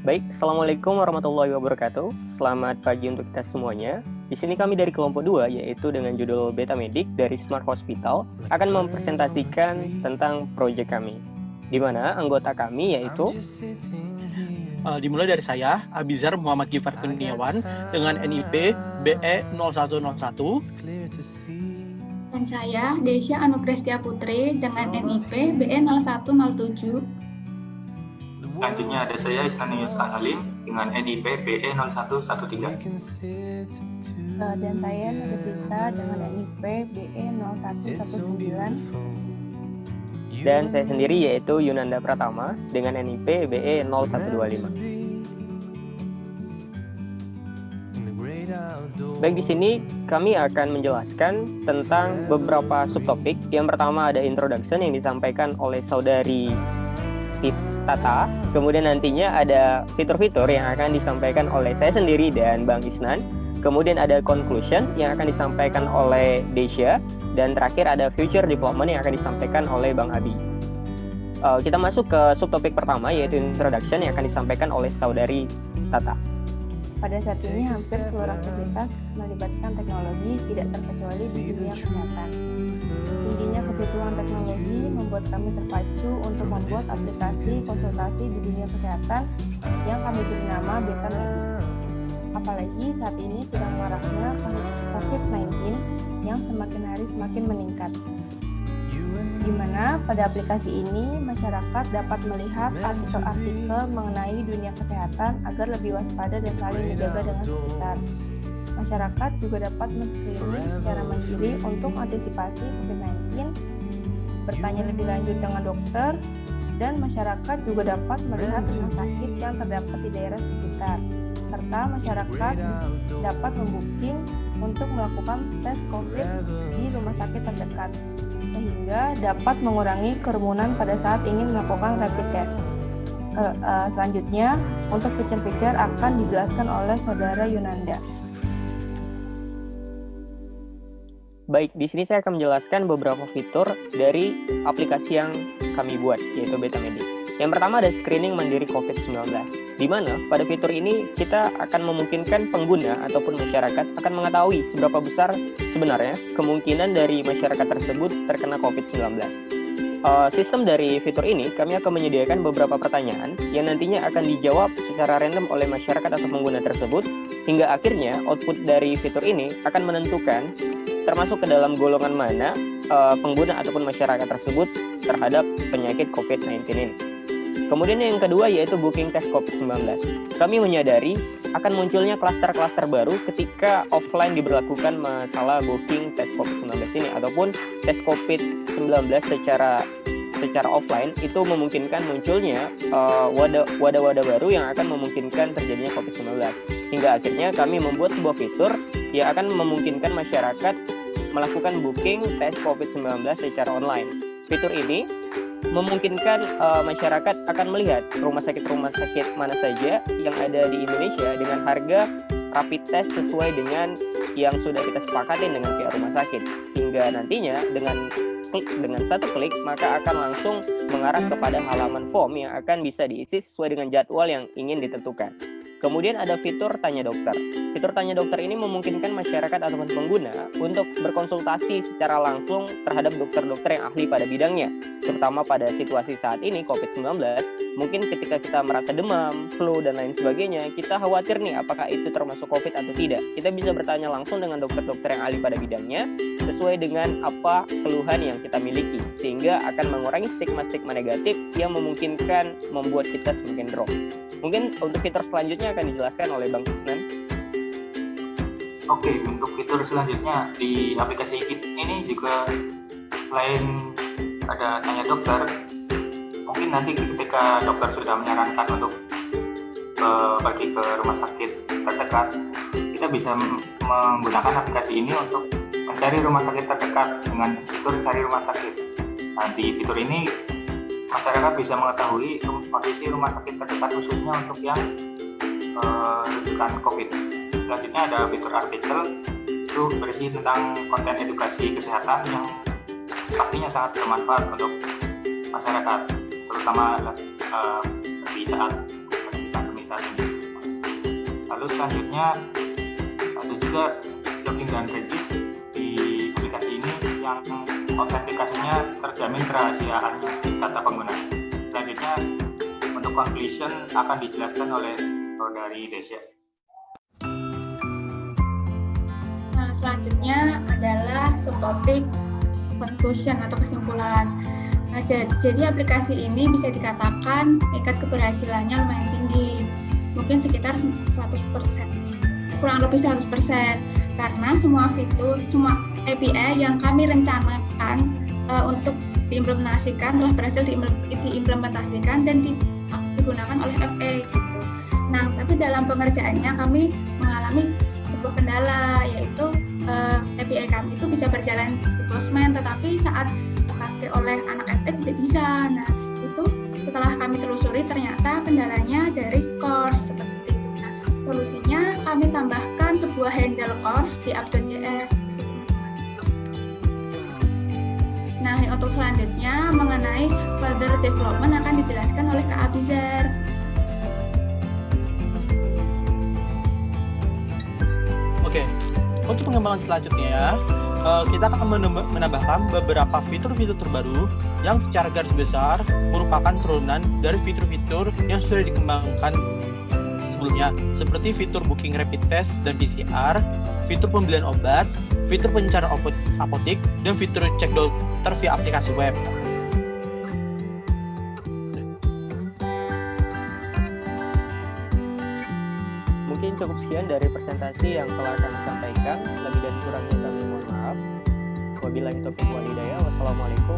Baik, Assalamualaikum warahmatullahi wabarakatuh. Selamat pagi untuk kita semuanya. Di sini kami dari kelompok 2, yaitu dengan judul Beta Medik dari Smart Hospital, akan mempresentasikan tentang proyek kami. Di mana anggota kami yaitu Dimulai dari saya, Abizar Muhammad Gifar Kurniawan dengan NIP BE 0101. Dan saya, Desya Anuprestia Putri dengan NIP BE 0107. Selanjutnya ada saya Isnan Yuskan Halim dengan NIP BE 0113. Dan saya Nurjita dengan NIP BE 0119. Dan saya sendiri yaitu Yunanda Pratama dengan NIP BE 0125. Baik, di sini kami akan menjelaskan tentang beberapa subtopik. Yang pertama ada introduction yang disampaikan oleh saudari Tata. Kemudian nantinya ada fitur-fitur yang akan disampaikan oleh saya sendiri dan Bang Isnan. Kemudian ada conclusion yang akan disampaikan oleh Desya. Dan terakhir ada future development yang akan disampaikan oleh Bang Abi. Kita masuk ke subtopik pertama yaitu introduction yang akan disampaikan oleh saudari Tata. Pada saat ini hampir seluruh aktivitas melibatkan teknologi, tidak terkecuali di dunia kesehatan. Tingginya kebutuhan teknologi membuat kami terpacu untuk membuat aplikasi konsultasi di dunia kesehatan yang kami beri nama Beta Medik. Apalagi saat ini sedang maraknya COVID-19 yang semakin hari semakin meningkat. Di mana pada aplikasi ini masyarakat dapat melihat artikel-artikel mengenai dunia kesehatan agar lebih waspada dan saling menjaga dengan sekitar. Masyarakat juga dapat men-screening secara mandiri untuk antisipasi COVID-19, bertanya lebih lanjut dengan dokter, dan masyarakat juga dapat melihat rumah sakit yang terdapat di daerah sekitar, serta masyarakat dapat membooking untuk melakukan tes COVID di rumah sakit terdekat, sehingga dapat mengurangi kerumunan pada saat ingin melakukan rapid test. Selanjutnya, untuk feature-feature akan dijelaskan oleh saudara Yunanda. Baik, di sini saya akan menjelaskan beberapa fitur dari aplikasi yang kami buat, yaitu Beta Medik. Yang pertama ada screening mandiri COVID-19, di mana pada fitur ini kita akan memungkinkan pengguna ataupun masyarakat akan mengetahui seberapa besar sebenarnya kemungkinan dari masyarakat tersebut terkena COVID-19. Sistem dari fitur ini, kami akan menyediakan beberapa pertanyaan yang nantinya akan dijawab secara random oleh masyarakat atau pengguna tersebut, hingga akhirnya output dari fitur ini akan menentukan termasuk ke dalam golongan mana pengguna ataupun masyarakat tersebut terhadap penyakit COVID-19 ini. Kemudian yang kedua yaitu booking tes COVID-19. Kami menyadari akan munculnya klaster-klaster baru ketika offline diberlakukan masalah booking tes COVID-19 ini ataupun tes COVID-19 secara offline itu memungkinkan munculnya wadah-wadah baru yang akan memungkinkan terjadinya COVID-19. Hingga akhirnya kami membuat sebuah fitur yang akan memungkinkan masyarakat melakukan booking tes COVID-19 secara online. Fitur ini memungkinkan masyarakat akan melihat rumah sakit mana saja yang ada di Indonesia dengan harga rapid test sesuai dengan yang sudah kita sepakatin dengan pihak rumah sakit, hingga nantinya dengan satu klik maka akan langsung mengarah kepada halaman form yang akan bisa diisi sesuai dengan jadwal yang ingin ditentukan. Kemudian ada fitur tanya dokter. Fitur tanya dokter ini memungkinkan masyarakat ataupun pengguna untuk berkonsultasi secara langsung terhadap dokter-dokter yang ahli pada bidangnya. Terutama pada situasi saat ini COVID-19, mungkin ketika kita merasa demam, flu, dan lain sebagainya, kita khawatir nih apakah itu termasuk COVID atau tidak. Kita bisa bertanya langsung dengan dokter-dokter yang ahli pada bidangnya sesuai dengan apa keluhan yang kita miliki, sehingga akan mengurangi stigma-stigma negatif yang memungkinkan membuat kita semakin drop. Mungkin untuk fitur selanjutnya akan dijelaskan oleh Bang Isnan. Oke, untuk fitur selanjutnya di aplikasi KIP ini juga selain ada tanya dokter, mungkin nanti ketika dokter sudah menyarankan untuk pergi ke rumah sakit terdekat, kita bisa menggunakan aplikasi ini untuk mencari rumah sakit terdekat dengan fitur cari rumah sakit. Nah, di fitur ini masyarakat bisa mengetahui kondisi rumah sakit terdekat khususnya untuk yang rujukan COVID. Selanjutnya ada fitur artikel, itu berisi tentang konten edukasi kesehatan yang pastinya sangat bermanfaat untuk masyarakat, terutama di saat pandemi saat ini. Lalu selanjutnya ada juga login dan regis di aplikasi ini yang autentikasinya terjamin kerahasiaan data pengguna. Selanjutnya untuk conclusion akan dijelaskan oleh Saudari Desya. Nah, selanjutnya adalah subtopik conclusion atau kesimpulan. Nah, jadi aplikasi ini bisa dikatakan tingkat keberhasilannya lumayan tinggi, mungkin sekitar 100%, kurang lebih 100%, karena semua fitur, semua API yang kami rencanakan untuk diimplementasikan telah berhasil diimplementasikan dan digunakan oleh FA gitu. Nah, tapi dalam pengerjaannya kami mengalami sebuah kendala, yaitu API kami itu bisa berjalan deployment, tetapi saat dipakai oleh anak FA tidak bisa. Nah, itu setelah kami telusuri ternyata kendalanya dari course seperti itu. Nah, solusinya kami tambahkan sebuah handle course di app.js. Nah, untuk selanjutnya mengenai further development akan dijelaskan oleh Kak Abizar. Oke, untuk pengembangan selanjutnya, kita akan menambahkan beberapa fitur-fitur terbaru yang secara garis besar merupakan turunan dari fitur-fitur yang sudah dikembangkan sebelumnya, seperti fitur booking rapid test dan PCR, fitur pembelian obat, fitur pencarian apotik, dan fitur cek dokter via aplikasi web. Mungkin cukup sekian dari presentasi yang telah kami sampaikan. Lebih dan kurangnya kami mohon maaf. Wabillahi taufiq wal hidayah. Wassalamualaikum